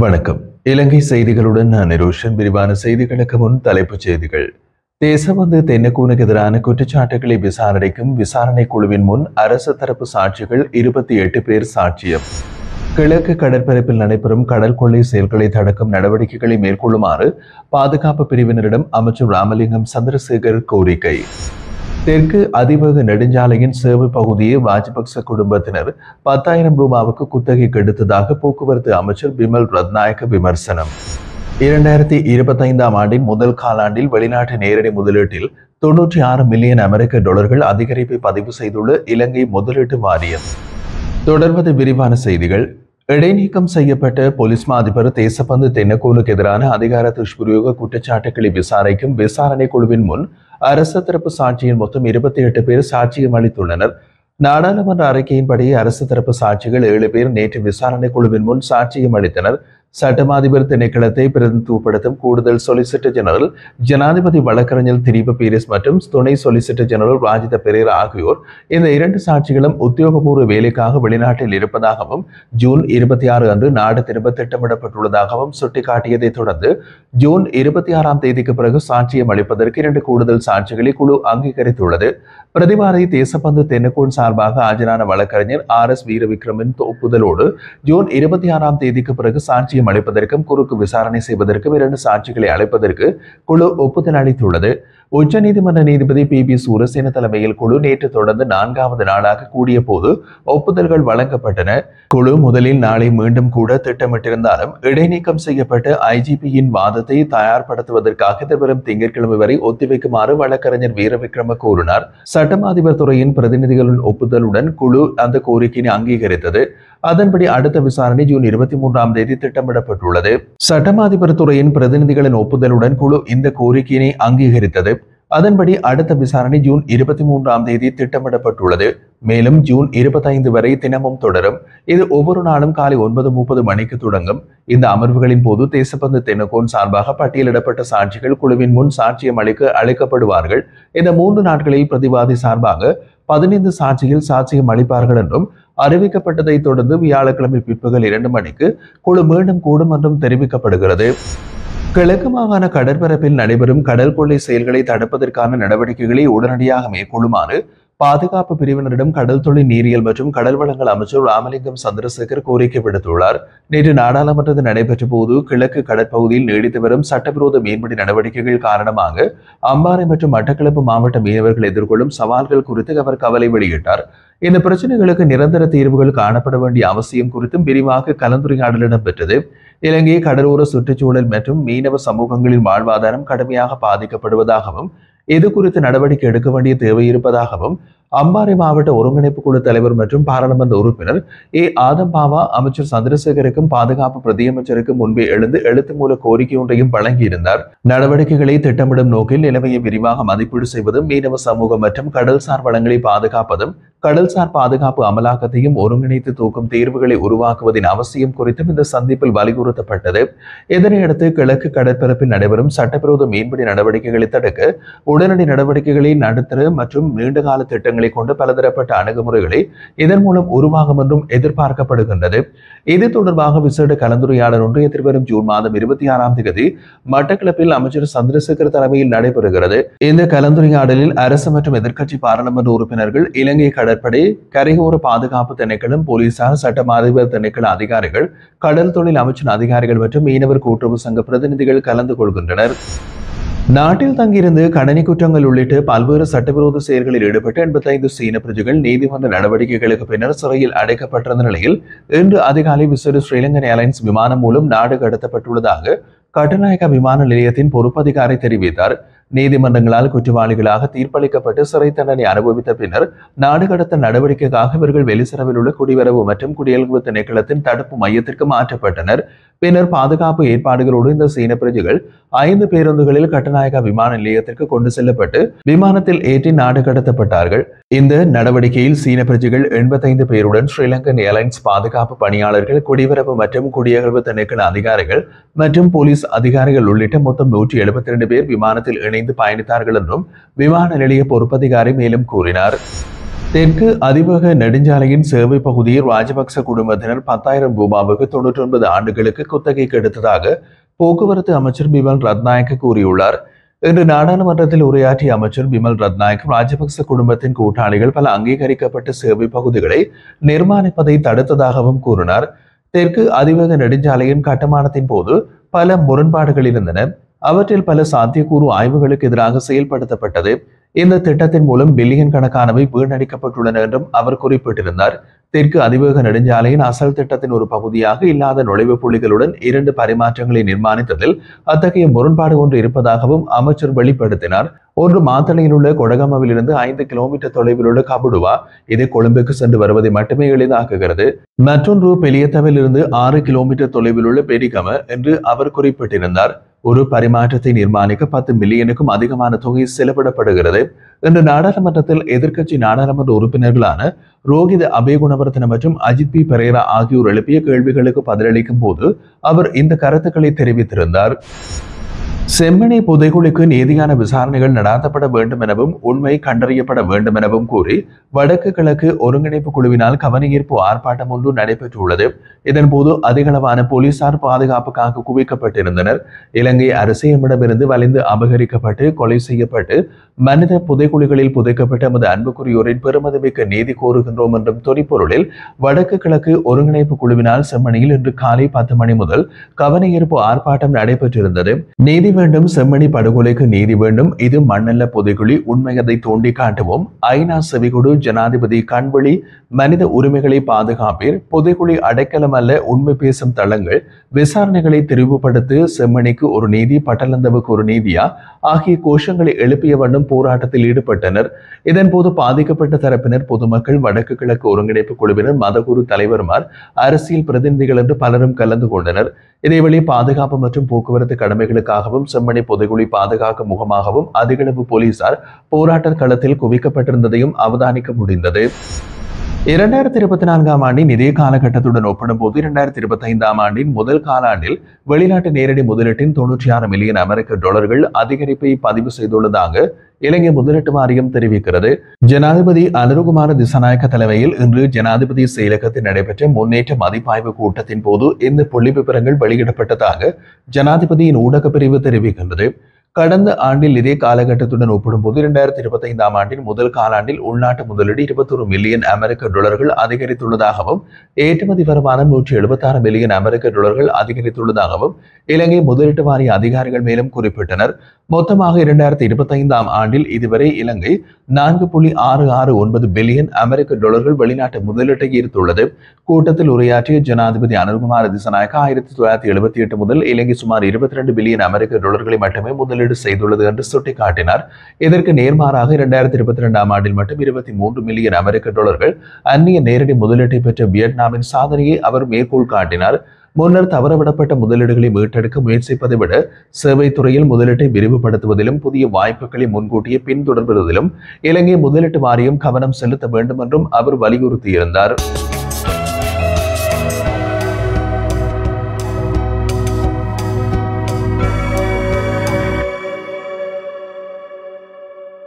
வணக்கம். இலங்கை செய்திகளுடன் நான் நிரோஷன். விரிவான செய்திகளுக்கு முன் தலைப்புச் செய்திகள். தேசபந்து தென்னக்கூனுக்கு எதிரான குற்றச்சாட்டுகளை விசாரணைக்கும் விசாரணை குழுவின் முன் அரசு தரப்பு சாட்சிகள் 28 பேர் சாட்சியம். கிழக்கு கடற்பரப்பில் நடைபெறும் கடல் கொள்ளை செயல்களை தடுக்கும் நடவடிக்கைகளை மேற்கொள்ளுமாறு பாதுகாப்பு பிரிவினரிடம் அமைச்சர் ராமலிங்கம் சந்திரசேகர் கோரிக்கை. தெற்கு அதிவேக நெடுஞ்சாலையின் சேவை பகுதியை ராஜபக்ச குடும்பத்தினர் 10,000 ரூபாவுக்கு குத்தகைக்கு எடுத்ததாக போக்குவரத்து அமைச்சர் பிமல் ரத்நாயக்க விமர்சனம். 2025ஆம் ஆண்டின் முதல் காலாண்டில் வெளிநாட்டு நேரடி முதலீட்டில் 96 மில்லியன் அமெரிக்க டாலர்கள் அதிகரிப்பை பதிவு செய்துள்ள இலங்கை முதலீட்டு வாரியம். தொடர்வது விரிவான செய்திகள். இடைநீக்கம் செய்யப்பட்ட போலீஸ் மா அதிபர் தேசபந்து தென்னக்கூனுக்கு எதிரான அதிகார துஷ்பிரயோக குற்றச்சாட்டுகளை விசாரிக்கும் விசாரணை குழுவின் முன் அரசு தரப்பு சாட்சியின் மொத்தம் 28 பேர் சாட்சியம் அளித்துள்ளனர். நாடாளுமன்ற அறிக்கையின்படி அரசு தரப்பு சாட்சிகள் 7 பேர் நேற்று விசாரணை குழுவின் முன் சாட்சியம் அளித்தனர். சட்டமாதிபர் திணைக்களத்தை பிரதிநிதித்துவப்படுத்தும் கூடுதல் சொலிசிட்டர் ஜெனரல் ஜனாதிபதி வழக்கறிஞர் திலீப பீரிஸ் மற்றும் துணை சொலிசிட்டர் ஜெனரல் ராஜித பெரேரா ஆகியோர் இந்த 2 சாட்சிகளும் உத்தியோகபூர்வ வேலைக்காக வெளிநாட்டில் இருப்பதாகவும் ஜூன் 26 அன்று நாடு திரும்ப திட்டமிடப்பட்டுள்ளதாகவும் சுட்டிக்காட்டியதை தொடர்ந்து ஜூன் 26ஆம் தேதிக்கு பிறகு சாட்சியம் அளிப்பதற்கு 2 கூடுதல் சாட்சிகளை குழு அங்கீகரித்துள்ளது. பிரதிவாரி தேசபந்து தென்னக்கூன் சார்பாக ஆஜரான வழக்கறிஞர் RS வீரவிக்ரமின் ஒப்புதலோடு ஜூன் 26ஆம் தேதிக்கு பிறகு சாட்சியம் அளிப்பதற்கும் குறுக்கு விசாரணை செய்வதற்கும் 2 சாட்சிகளை அளிப்பதற்கு குழு ஒப்புதல் அளித்துள்ளது. உச்சநீதிமன்ற நீதிபதி PB சூரசேன தலைமையில் குழு நேற்று தொடர்ந்து 4வது நாளாக கூடிய போது ஒப்புதல்கள் வழங்கப்பட்டன. குழு முதலில் நாளை மீண்டும் கூட திட்டமிட்டிருந்தாலும் இடைநீக்கம் செய்யப்பட்ட IGPயின் வாதத்தை தயார்படுத்துவதற்காக எதிர்வரும் திங்கட்கிழமை வரை ஒத்திவைக்குமாறு வழக்கறிஞர் வீரவிக்ரம கூறினார். சட்டமாதிபர் துறையின் பிரதிநிதிகளின் ஒப்புதலுடன் குழு அந்த கோரிக்கையை அங்கீகரித்தது. அதன்படி அடுத்த விசாரணை ஜூன் 23ஆம் தேதி திட்டமிடப்பட்டுள்ளது. சட்டமாதிபர் துறையின் பிரதிநிதிகளின் ஒப்புதலுடன் குழு இந்த கோரிக்கையினை அங்கீகரித்தது. அதன்படி அடுத்த விசாரணை ஜூன் 23ஆம் தேதி திட்டமிடப்பட்டுள்ளது. மேலும் ஜூன் 25 வரை தினமும் தொடரும். இது ஒவ்வொரு நாளும் காலை 9:30 மணிக்கு தொடங்கும். இந்த அமர்வுகளின் போது தேசபந்து தென்னக்கூன் சார்பாக பட்டியலிடப்பட்ட சாட்சிகள் குழுவின் முன் சாட்சியம் அளிக்க அழைக்கப்படுவார்கள். இந்த 3 நாட்களில் பிரதிவாதி சார்பாக 15 சாட்சிகள் சாட்சியம் அளிப்பார்கள் என்றும் அறிவிக்கப்பட்டதை தொடர்ந்து வியாழக்கிழமை பிற்பகல் 2 மணிக்கு குழு மீண்டும் கூடும் என்றும் தெரிவிக்கப்படுகிறது. கிழக்கு மாகாண கடற்பரப்பில் நடைபெறும் கடல் கொள்ளை செயல்களை தடுப்பதற்கான நடவடிக்கைகளை உடனடியாக மேற்கொள்ளுமாறு பாதுகாப்பு பிரிவினரிடம் கடல் தொழில் நீரியல் மற்றும் கடல் வளங்கள் அமைச்சர் ராமலிங்கம் சந்திரசேகர் கோரிக்கை விடுத்துள்ளார். நேற்று நாடாளுமன்றத்தில் நடைபெற்ற போது கிழக்கு கடற்பகுதியில் நீடித்து வரும் சட்டவிரோத மீன்பிடி நடவடிக்கைகள் காரணமாக அம்பாறை மற்றும் மட்டக்களப்பு மாவட்ட மீனவர்கள் எதிர்கொள்ளும் சவால்கள் குறித்து அவர் கவலை வெளியிட்டார். இந்த பிரச்சனைகளுக்கு நிரந்தர தீர்வுகள் காணப்பட வேண்டிய அவசியம் குறித்தும் விரிவாக கலந்துரையாடல் இடம்பெற்றது. இலங்கை கடலோர சுற்றுச்சூழல் மற்றும் மீனவ சமூகங்களின் வாழ்வாதாரம் கடுமையாக பாதிக்கப்படுவதாகவும் இது குறித்து நடவடிக்கை எடுக்க வேண்டிய தேவை இருப்பதாகவும் அம்பாறை மாவட்ட ஒருங்கிணைப்பு குழு தலைவர் மற்றும் பாராளுமன்ற உறுப்பினர் ஆதம் பாவா அமைச்சர் சந்திரசேகருக்கும் பாதுகாப்பு பிரதியமைச்சருக்கும் முன்பே எழுத்து மூல கோரிக்கை ஒன்றையும் வழங்கியிருந்தார். நடவடிக்கைகளை திட்டமிடும் நோக்கில் நிலைமையை விரிவாக மதிப்பீடு செய்வதும் மீனவ சமூகம் மற்றும் கடல்சார் வளங்களை பாதுகாப்பதும் கடல்சார் பாதுகாப்பு அமலாக்கத்தையும் ஒருங்கிணைத்து தூக்கும் தீர்வுகளை உருவாக்குவதின் அவசியம் குறித்தும் இந்த சந்திப்பில் வலியுறுத்தப்பட்டது. இதனையடுத்து கிழக்கு கடற்பரப்பில் நடைபெறும் சட்டவிரோத மீன்பிடி நடவடிக்கைகளை தடுக்க உடனடி நடவடிக்கைகளை நடத்த மற்றும் நீண்டகால திட்டங்களை கொண்டு பலதரப்பட்ட அணுகுமுறைகளை இதன் மூலம் உருவாகும் என்றும் எதிர்பார்க்கப்படுகின்றது. இது தொடர்பாக விசேட கலந்துரையாடல் ஒன்று எதிர்வரும் ஜூன் மாதம் 26ஆம் தேதி மட்டக்களப்பில் அமைச்சர் சந்திரசேகர் தலைமையில் நடைபெறுகிறது. இந்த கலந்துரையாடலில் அரசு மற்றும் எதிர்க்கட்சி பாராளுமன்ற உறுப்பினர்கள், இலங்கை கடற்படை, கரையோர பாதுகாப்பு திணைக்களம், போலீசார், சட்டமாதிபர் திணைக்கள அதிகாரிகள், கடல் தொழில் அமைச்சின் அதிகாரிகள் மற்றும் மீனவர் கூட்டுறவு சங்க பிரதிநிதிகள் கலந்து கொள்கின்றனர். நாட்டில் தங்கியிருந்து கணனி குற்றங்கள் உள்ளிட்ட பல்வேறு சட்டவிரோத செயல்களில் ஈடுபட்ட 85 சீன பிரஜைகள் நீதிமன்ற நடவடிக்கைகளுக்கு பின்னர் சிறையில் அடைக்கப்பட்டிருந்த நிலையில் இன்று அதிகாலை விசேட ஸ்ரீலங்கன் ஏர்லைன்ஸ் விமானம் மூலம் நாடு கடத்தப்பட்டுள்ளதாக கட்டுநாயக்க விமான நிலையத்தின் பொறுப்பதிகாரி தெரிவித்தார். நீதிமன்றங்களால் குற்றவாளிகளாக தீர்ப்பளிக்கப்பட்டு சிறை தண்டனை அனுபவித்த பின்னர் நாடு கடத்த நடவடிக்கைக்காக இவர்கள் வெளிசரவில் உள்ள குடிவரவு மற்றும் குடியல்பு திணைக்களத்தின் தடுப்பு மையத்திற்கு மாற்றப்பட்டனர். பின்னர் பாதுகாப்பு ஏற்பாடுகளோடு இந்த சீன பிரஜைகள் 5 பேருந்துகளில் கட்டுநாயக்க விமான நிலையத்திற்கு கொண்டு செல்லப்பட்டு விமானத்தில் ஏற்றி நாடு கடத்தப்பட்டார்கள். இந்த நடவடிக்கையில் சீன பிரஜைகள் 85 பேருடன் ஸ்ரீலங்கன் ஏர்லைன்ஸ் பாதுகாப்பு பணியாளர்கள், குடிவரவு மற்றும் குடியகல்வு திணைக்கள அதிகாரிகள் மற்றும் போலீஸ் அதிகாரிகள் உள்ளிட்ட மொத்தம் 172 பேர் விமானத்தில் இணைந்து பயணித்தார்கள் என்றும் விமான நிலைய பொறுப்பதிகாரி மேலும் கூறினார். தெற்கு அதிவேக நெடுஞ்சாலையின் சேவை பகுதியில் ராஜபக்ச குடும்பத்தினர் 10,000 ரூபாவுக்கு 99 ஆண்டுகளுக்கு குத்தகைக்கு எடுத்ததாக போக்குவரத்து அமைச்சர் பிமல் ரத்நாயக்க கூறியுள்ளார். இன்று நாடாளுமன்றத்தில் உரையாற்றிய அமைச்சர் பிமல் ரத்நாயக் ராஜபக்ச குடும்பத்தின் கூட்டாளிகள் பல அங்கீகரிக்கப்பட்ட சேவை பகுதிகளை நிர்மாணிப்பதை தடுத்ததாகவும் கூறினார். தெற்கு அதிவேக நெடுஞ்சாலையின் கட்டுமானத்தின் போது பல முரண்பாடுகள் இருந்தன. அவற்றில் பல சாத்தியக்கூறு ஆய்வுகளுக்கு எதிராக செயல்படுத்தப்பட்டது. இந்த திட்டத்தின் மூலம் பில்லியன் கணக்கானவை வீணடிக்கப்பட்டுள்ளன என்றும் அவர் குறிப்பிட்டிருந்தார். தெற்கு அதிவேக நெடுஞ்சாலையின் அசல் திட்டத்தின் ஒரு பகுதியாக இல்லாத நுழைவு புள்ளிகளுடன் 2 பரிமாற்றங்களை நிர்மாணித்ததில் அத்தகைய முரண்பாடு ஒன்று இருப்பதாகவும் அமைச்சர் வெளிப்படுத்தினார். ஒன்று மாத்தளையில் உள்ள கொடகமவில் இருந்து 5 கிலோமீட்டர் தொலைவில் உள்ள கபுடுவா, இது கொழும்புக்கு சென்று வருவதை மட்டுமே எளிதாக்குகிறது. மற்றொன்று பெலியத்தவில் இருந்து 6 கிலோமீட்டர் தொலைவில் உள்ள பெரிகம என்று அவர் குறிப்பிட்டிருந்தார். ஒரு பரிமாற்றத்தை நிர்மாணிக்க 10 மில்லியனுக்கும் அதிகமான தொகை செலவிடப்படுகிறது. இன்று நாடாளுமன்றத்தில் எதிர்க்கட்சி நாடாளுமன்ற உறுப்பினர்களான ரோஹித அபேகுணவர்தன மற்றும் அஜித் பி பெரேரா ஆகியோர் எழுப்பிய கேள்விகளுக்கு பதிலளிக்கும் போது அவர் இந்த கருத்துக்களை தெரிவித்திருந்தார். செம்மணி புதைகுழிக்கு நீதியான விசாரணைகள் நடாத்தப்பட வேண்டும் எனவும் உண்மை கண்டறியப்பட வேண்டும் எனவும் கூறி வடக்கு கிழக்கு ஒருங்கிணைப்பு குழுவினால் கவனஈர்ப்பு ஆர்ப்பாட்டம் ஒன்று நடைபெற்றுள்ளது. இதன்போது அதிகளவான போலீசார் பாதுகாப்புக்காக குவிக்கப்பட்டிருந்தனர். இலங்கை அரசியமிடமிருந்து வலிந்து அபகரிக்கப்பட்டு கொலை செய்யப்பட்டு மனித புதைகுழிகளில் புதைக்கப்பட்ட எமது அன்புக்குரியோரின் பெருமதிமிக்க நீதி கோருகின்றோம் என்றும் தொனிப்பொருளில் வடக்கு கிழக்கு ஒருங்கிணைப்பு குழுவினால் செம்மணியில் இன்று காலை 10 மணி முதல் கவனஈர்ப்பு ஆர்ப்பாட்டம் நடைபெற்றிருந்தது. நீதி வேண்டும், செம்மணி படுகொலைக்கு நீதி வேண்டும், இது மண்ணல்ல புதைகுழி, உண்மையதை தோண்டி காட்டுவோம், ஐநா செவிகொடு, ஜனாதிபதி கண்வழி, மனித உரிமைகளை பாதுகாப்பீர், புதைகுழி அடைக்கலம் அல்ல, உண்மை பேசும் தளங்கள், விசாரணைகளை தெரிவுபடுத்து, செம்மணிக்கு ஒரு நீதி, பட்டலந்தவுக்கு ஒரு நீதியா ஆகிய கோஷங்களை எழுப்பிய வண்ணம் போராட்டத்தில் ஈடுபட்டனர். இதன்போது பாதிக்கப்பட்ட தரப்பினர், பொதுமக்கள், வடக்கு கிழக்கு ஒருங்கிணைப்பு குழுவினர், மதகுரு தலைவர்மார், அரசியல் பிரதிநிதிகள் என்று பலரும் கலந்து கொண்டனர். இதேவேளை பாதுகாப்பு மற்றும் போக்குவரத்து கடமைகளுக்காகவும் செம்மணி புதைகுழி பாதுகாக்க முகமாகவும் அதிகளவு போலீசார் போராட்ட களத்தில் குவிக்கப்பட்டிருந்ததையும் அவதானிக்க முடிந்தது. 2024ஆம் ஆண்டின் இதே காலகட்டத்துடன் ஒப்பிடும்போது 2025ஆம் ஆண்டின் முதல் காலாண்டில் வெளிநாட்டு நேரடி முதலீட்டின் 96 மில்லியன் அமெரிக்க டாலர்கள் அதிகரிப்பை பதிவு செய்துள்ளதாக இலங்கை முதலீட்டு வாரியம் தெரிவிக்கிறது. ஜனாதிபதி அனுருகுமார திசாநாயக்க தலைமையில் இன்று ஜனாதிபதி செயலகத்தில் நடைபெற்ற முன்னேற்ற மதிப்பாய்வு கூட்டத்தின் போது இந்த புள்ளி விவரங்கள் வெளியிடப்பட்டதாக ஜனாதிபதியின் ஊடக பிரிவு தெரிவிக்கின்றது. கடந்த ஆண்டில் இதே காலகட்டத்துடன் ஒப்பிடும்போது 2025ஆம் ஆண்டின் முதல் காலாண்டில் உள்நாட்டு முதலீடு 21 மில்லியன் அமெரிக்க டாலர்கள் அதிகரித்துள்ளதாகவும் ஏற்றுமதி வருமானம் 176 மில்லியன் அமெரிக்க டாலர்கள் அதிகரித்துள்ளதாகவும் இலங்கை முதலீட்டு வாரிய அதிகாரிகள் மேலும் குறிப்பிட்டனர். மொத்தமாக 2025ஆம் ஆண்டில் இதுவரை இலங்கை 4.669 பில்லியன் அமெரிக்க டாலர்கள் வெளிநாட்டு முதலீட்டை ஈர்த்துள்ளது. கூட்டத்தில் உரையாற்றிய ஜனாதிபதி அனுருகுமார திசாநாயக்க 1978 முதல் இலங்கை சுமார் 22 பில்லியன் அமெரிக்க டாலர்களை மட்டுமே முதலீடு செய்துள்ளது என்று சுட்டிக்காட்டினார். இதற்கு நேர்மாறாக 2022ஆம் ஆண்டில் மட்டும் 23 மில்லியன் அமெரிக்க டாலர்கள் அந்நிய நேரடி முதலீட்டை பெற்ற வியட்நாமின் சாதனையை அவர் மேற்கோள் காட்டினார். முன்னர் தவறவிடப்பட்ட முதலீடுகளை மீட்டெடுக்க முயற்சிப்பதை விட சேவை துறையில் முதலீட்டை விரிவுபடுத்துவதிலும் புதிய வாய்ப்புகளை முன்கூட்டியே பின்தொடர்வதிலும் இலங்கை முதலீட்டு வாரியம் கவனம் செலுத்த வேண்டும் என்றும் அவர் வலியுறுத்தியிருந்தார்.